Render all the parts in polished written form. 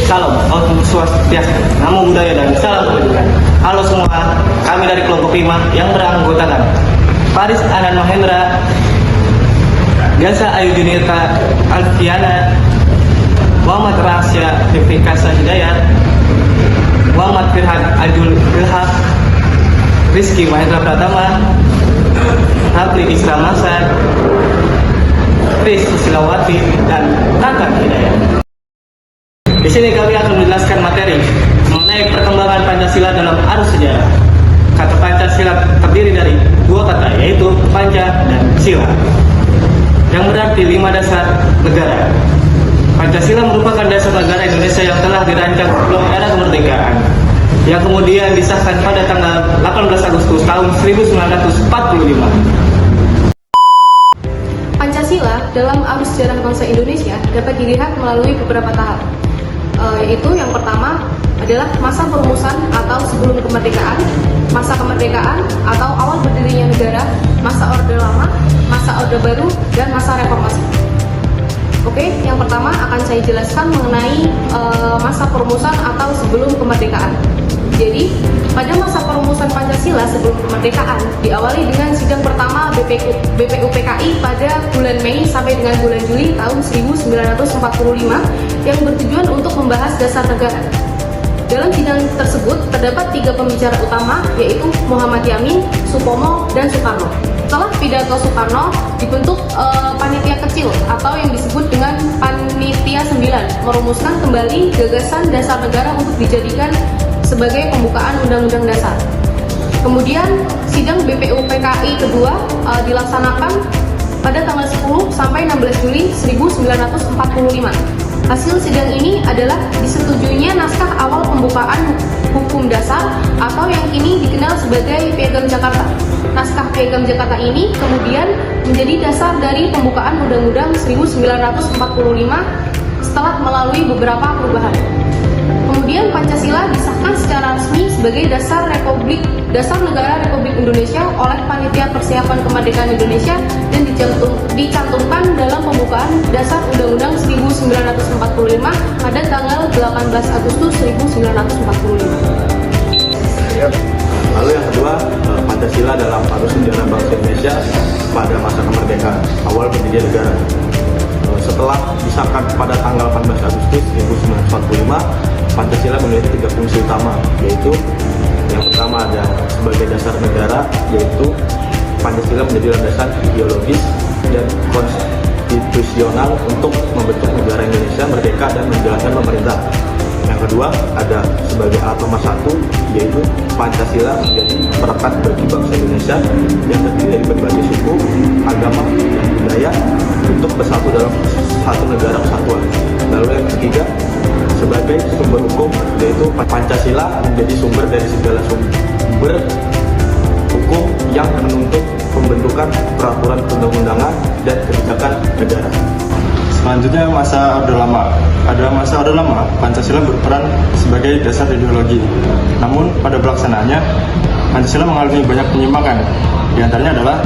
Salam, Om Swastiastu, Namo Buddhaya dan salam kebajikan. Halo semua, kami dari kelompok 5 yang beranggotakan Faris Anan Mahendra, Gasa Ayu Junita Alfiana, Muhammad Rasya Fikasa Hidayat, Muhammad Firhan Ajul Ilham, Rizky Mahendra Pratama, Rapli Islam Hasan, Tris Silawati, dan Tata Hidayat. Di sini kami akan menjelaskan materi mengenai perkembangan Pancasila dalam arus sejarah. Kata Pancasila terdiri dari dua kata, yaitu Panca dan Sila, yang berarti 5 dasar negara. Pancasila merupakan dasar negara Indonesia yang telah dirancang sebelum era kemerdekaan, yang kemudian disahkan pada tanggal 18 Agustus tahun 1945. Pancasila dalam arus sejarah bangsa Indonesia dapat dilihat melalui beberapa tahap, yaitu yang pertama adalah masa perumusan atau sebelum kemerdekaan, masa kemerdekaan atau awal berdirinya negara, masa Orde Lama, masa Orde Baru, dan masa reformasi. Oke, yang pertama akan saya jelaskan mengenai masa perumusan atau sebelum kemerdekaan. Jadi, pada masa perumusan Pancasila sebelum kemerdekaan diawali dengan sidang pertama BPUPKI pada bulan Mei sampai dengan bulan Juli tahun 1945 yang bertujuan untuk membahas dasar negara. Dalam sidang tersebut terdapat 3 pembicara utama, yaitu Muhammad Yamin, Supomo, dan Soekarno. Setelah pidato Soekarno, dibentuk panitia kecil atau yang disebut dengan Panitia 9, merumuskan kembali gagasan dasar negara untuk dijadikan sebagai pembukaan Undang-Undang Dasar. Kemudian sidang BPUPKI kedua dilaksanakan pada tanggal 10 sampai 16 Juli 1945. Hasil sidang ini adalah disetujuinya naskah awal pembukaan hukum dasar atau yang kini dikenal sebagai Piagam Jakarta. Naskah Piagam Jakarta ini kemudian menjadi dasar dari pembukaan Undang-Undang 1945 setelah melalui beberapa perubahan. Kemudian Pancasila disahkan secara resmi sebagai dasar negara Republik Indonesia oleh Panitia Persiapan Kemerdekaan Indonesia dan dicantumkan dalam pembukaan dasar Undang-Undang 1945 pada tanggal 18 Agustus 1945. Lalu yang kedua, Pancasila dalam arus sejarah bangsa Indonesia pada masa kemerdekaan, awal berdirinya negara. Setelah disahkan pada tanggal 18 Agustus 1945, Pancasila memiliki 3 fungsi utama, yaitu yang pertama ada sebagai dasar negara, yaitu Pancasila menjadi landasan ideologis dan konstitusional untuk membentuk negara Indonesia merdeka dan menjalankan pemerintah. Yang kedua ada sebagai alat pemersatu, yaitu Pancasila menjadi perekat bagi bangsa Indonesia yang terdiri dari berbagai suku, agama, dan budaya untuk bersatu dalam satu negara kesatuan. Lalu yang ketiga sebagai sumber hukum, yaitu Pancasila menjadi sumber dari segala sumber hukum yang menuntut pembentukan peraturan undang-undangan dan kebijakan negara. Selanjutnya masa Orde Lama. Pada masa Orde Lama, Pancasila berperan sebagai dasar ideologi. Namun pada pelaksanaannya, Pancasila mengalami banyak penyimpangan. Di antaranya adalah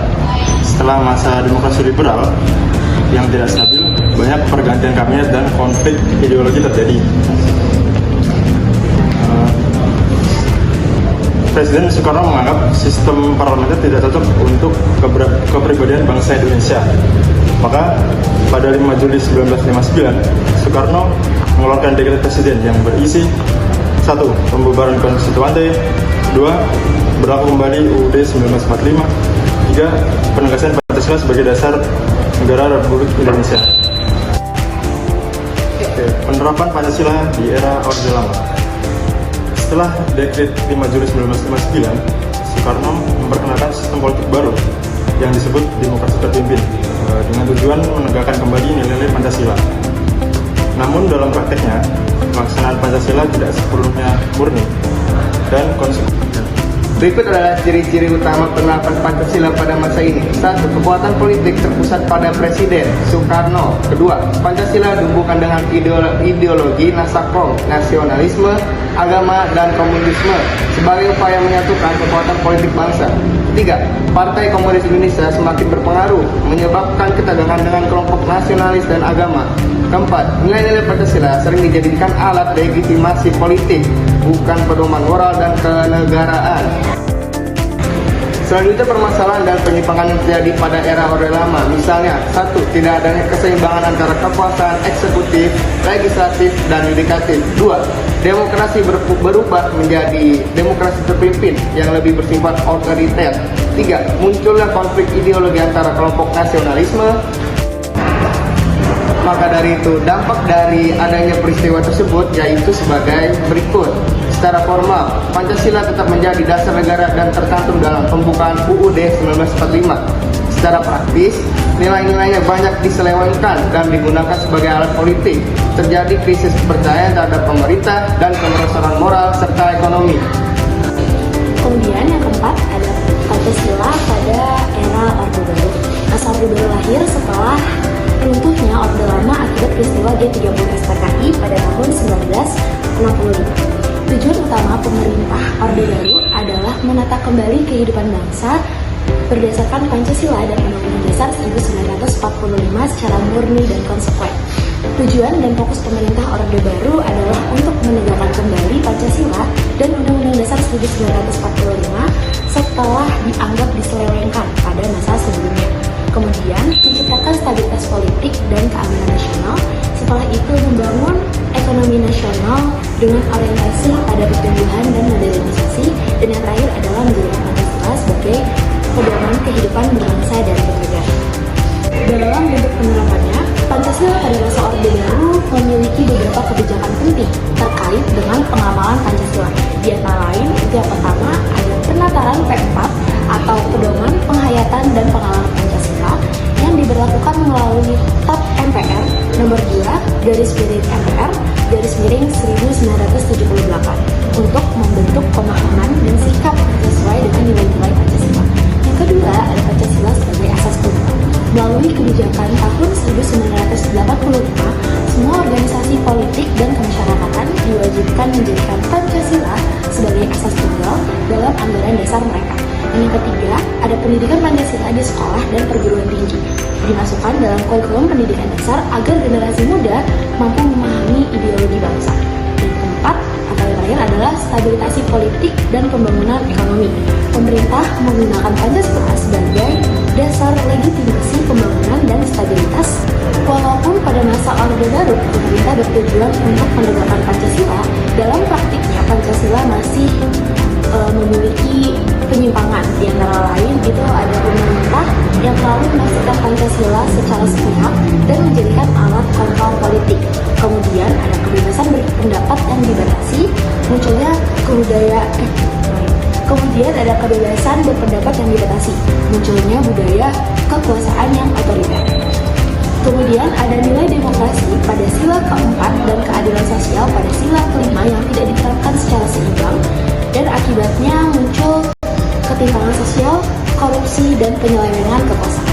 setelah masa demokrasi liberal yang tidak stabil, banyak pergantian kabinet dan konflik ideologi terjadi. Presiden Soekarno menganggap sistem parlementer tidak cocok untuk kepribadian bangsa Indonesia. Maka pada 5 Juli 1959, Soekarno mengeluarkan dekret presiden yang berisi 1. Pembubaran konstituante, 2. Berlaku kembali UUD 1945, 3. Penegasan Pancasila sebagai dasar negara Republik Indonesia. Penerapan Pancasila di era Orde Lama. Setelah dekret 5 Juli 1959, Soekarno memperkenalkan sistem politik baru yang disebut demokrasi terpimpin dengan tujuan menegakkan kembali nilai-nilai Pancasila. Namun dalam prakteknya, pelaksanaan Pancasila tidak sepenuhnya murni dan konsisten. Berikut adalah ciri-ciri utama penerapan Pancasila pada masa ini. 1. Kekuatan politik terpusat pada Presiden Soekarno. 2. Pancasila dihubungkan dengan ideologi nasionalisme, agama, dan komunisme sebagai upaya menyatukan kekuatan politik bangsa. 3. Partai Komunis Indonesia semakin berpengaruh, menyebabkan ketegangan dengan kelompok nasionalis dan agama. Keempat, nilai-nilai Pancasila sering dijadikan alat legitimasi politik, bukan pedoman moral dan kenegaraan. Selanjutnya, permasalahan dan penyimpangan yang terjadi pada era Orde Lama. Misalnya, 1. Tidak adanya keseimbangan antara kekuasaan eksekutif, legislatif, dan yudikatif. 2. Demokrasi berubah menjadi demokrasi terpimpin yang lebih bersifat otoriter. 3. Munculnya konflik ideologi antara kelompok nasionalisme. Maka dari itu, dampak dari adanya peristiwa tersebut yaitu sebagai berikut. Secara formal, Pancasila tetap menjadi dasar negara dan tercantum dalam pembukaan UUD 1945. Secara praktis, nilai-nilainya banyak diselewengkan dan digunakan sebagai alat politik. Terjadi krisis kepercayaan terhadap pemerintah dan kemerosotan moral serta ekonomi. Kemudian yang keempat ada Pancasila pada era Orde Baru. Masa Orde Baru lahir setelah runtuhnya Orde Lama akibat peristiwa G30 SPKI pada tahun 1965. Tujuan utama pemerintah Orde Baru adalah menata kembali kehidupan bangsa berdasarkan Pancasila dan Undang-Undang Dasar 1945 secara murni dan konsekuen. Tujuan dan fokus pemerintah Orde Baru adalah untuk menegakkan kembali Pancasila dan Undang-Undang Dasar 1945 setelah dianggap diselewengkan pada masa sebelumnya. Kemudian, menciptakan stabilitas politik dan keamanan nasional. Setelah itu, membangun ekonomi nasional dengan orientasi pada pertumbuhan dan modernisasi. Dan yang terakhir adalah menjadikan Pancasila sebagai pedoman kehidupan berbangsa dan bernegara. Dalam bentuk penerapannya, Pancasila pada masa Orde Baru memiliki beberapa kebijakan penting terkait dengan pengamalan Pancasila. Di antara lain, yang pertama ada penataran P4 atau pedoman penghayatan dan pengalaman Pancasila yang diberlakukan melalui TAP MPR nomor 2/MPR/1978 untuk membentuk pemahaman dan sikap sesuai dengan nilai-nilai Pancasila. Yang kedua ada Pancasila sebagai asas tunggal. Melalui kebijakan tahun 1985, semua organisasi politik dan kemasyarakatan diwajibkan menjadikan Pancasila sebagai asas tunggal dalam anggaran dasar mereka. Dan yang ketiga, ada pendidikan Pancasila di sekolah dan perguruan tinggi. Dimasukkan dalam kurikulum pendidikan dasar agar generasi muda mampu memahami ideologi bangsa. Dan keempat, atau yang terakhir adalah stabilitasi politik dan pembangunan ekonomi. Pemerintah menggunakan Pancasila sebagai dasar legitimasi pembangunan dan stabilitas. Walaupun pada masa Orde Baru, pemerintah bertujuan untuk menegakkan Pancasila, dalam praktiknya Pancasila masih memiliki penyimpangan. Di antara lain itu ada pemerintah yang selalu memasukkan Pancasila secara sepihak dan menjadikan alat kontrol politik. Kemudian ada kebebasan berpendapat yang dibatasi, munculnya Kemudian ada kebebasan berpendapat yang dibatasi, munculnya budaya kekuasaan yang otoriter. Kemudian ada nilai demokrasi pada sila keempat dan keadilan sosial pada sila kelima yang tidak diterapkan secara seimbang, dan akibatnya muncul ketimpangan sosial, korupsi, dan penyelewengan kekuasaan.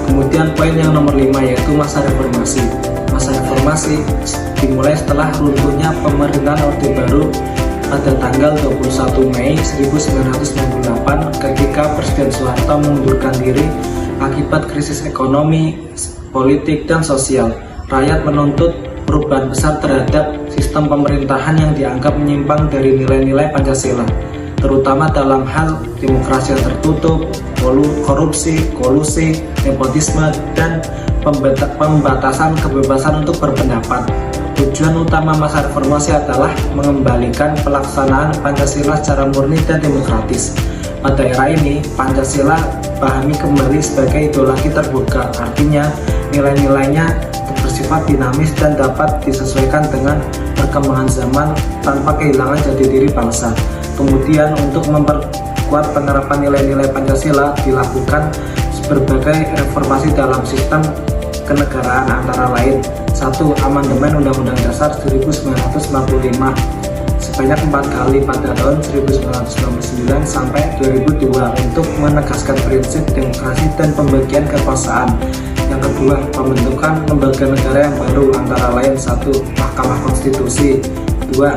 Kemudian poin yang nomor 5 yaitu masa reformasi. Masa reformasi dimulai setelah runtuhnya pemerintahan Orde Baru pada tanggal 21 Mei 1998 ketika Presiden Soeharto mengundurkan diri akibat krisis ekonomi, politik, dan sosial. Rakyat menuntut perubahan besar terhadap sistem pemerintahan yang dianggap menyimpang dari nilai-nilai Pancasila, terutama dalam hal demokrasi yang tertutup, korupsi, kolusi, nepotisme, dan pembatasan kebebasan untuk berpendapat. Tujuan utama masa reformasi adalah mengembalikan pelaksanaan Pancasila secara murni dan demokratis. Pada era ini, Pancasila pahami kembali sebagai ideologi terbuka, artinya nilai-nilainya bersifat dinamis dan dapat disesuaikan dengan perkembangan zaman tanpa kehilangan jati diri bangsa. Kemudian untuk memperkuat penerapan nilai-nilai Pancasila dilakukan berbagai reformasi dalam sistem kenegaraan, antara lain 1. Amandemen Undang-Undang Dasar 1945 sebanyak 4 kali pada tahun 1999 sampai 2002 untuk menegaskan prinsip demokrasi dan pembagian kekuasaan. Yang kedua, pembentukan lembaga negara yang baru, antara lain 1. Mahkamah Konstitusi, 2.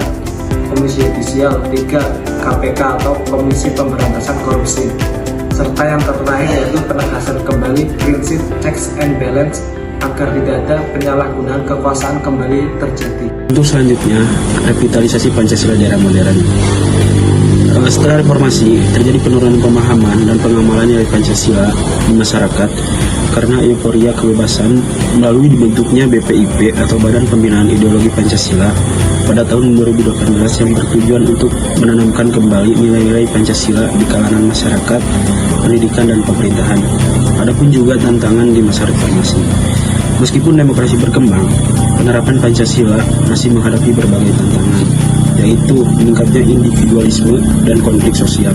Komisi Yudisial, 3. KPK atau Komisi Pemberantasan Korupsi, serta yang terakhir yaitu penegasan kembali prinsip checks and balance agar tidak ada penyalahgunaan kekuasaan kembali terjadi. Untuk selanjutnya, revitalisasi Pancasila di era modern. Setelah reformasi, terjadi penurunan pemahaman dan pengamalan nilai Pancasila di masyarakat karena euforia kebebasan melalui dibentuknya BPIP atau Badan Pembinaan Ideologi Pancasila pada tahun 2018 yang bertujuan untuk menanamkan kembali nilai-nilai Pancasila di kalangan masyarakat, pendidikan, dan pemerintahan. Adapun juga tantangan di masa reformasi. Meskipun demokrasi berkembang, penerapan Pancasila masih menghadapi berbagai tantangan, yaitu meningkatnya individualisme dan konflik sosial,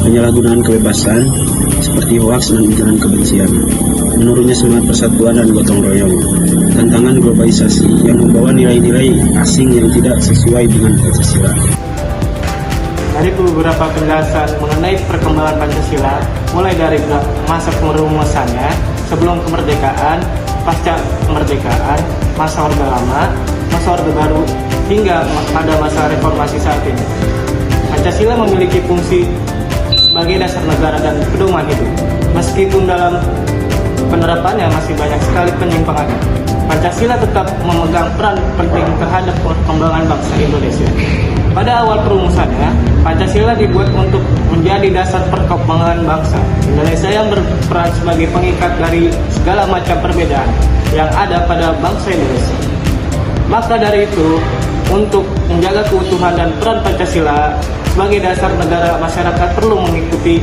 penyalahgunaan kebebasan seperti hoaks dan ujaran kebencian, menurunnya semangat persatuan dan gotong royong, tantangan globalisasi yang membawa nilai-nilai asing yang tidak sesuai dengan Pancasila. Dari beberapa penjelasan mengenai perkembangan Pancasila, mulai dari masa perumusannya, sebelum kemerdekaan, pasca kemerdekaan, masa Orde Lama, masa Orde Baru, hingga pada masa reformasi saat ini. Pancasila memiliki fungsi sebagai dasar negara dan pedoman hidup. Meskipun dalam penerapannya masih banyak sekali penyimpangannya, Pancasila tetap memegang peran penting terhadap perkembangan bangsa Indonesia. Pada awal perumusannya, Pancasila dibuat untuk menjadi dasar perkembangan bangsa Indonesia yang berperan sebagai pengikat dari segala macam perbedaan yang ada pada bangsa Indonesia. Maka dari itu, untuk menjaga keutuhan dan peran Pancasila sebagai dasar negara, masyarakat perlu mengikuti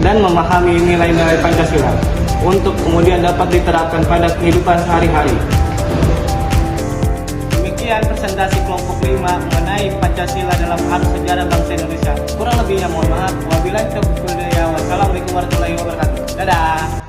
dan memahami nilai-nilai Pancasila untuk kemudian dapat diterapkan pada kehidupan sehari-hari. Demikian presentasi kelompok 5 mengenai Pancasila dalam arus sejarah bangsa Indonesia. Kurang lebihnya mohon maaf. Wabillahi taufiq wal hidayah. Wassalamualaikum warahmatullahi wabarakatuh. Dadah.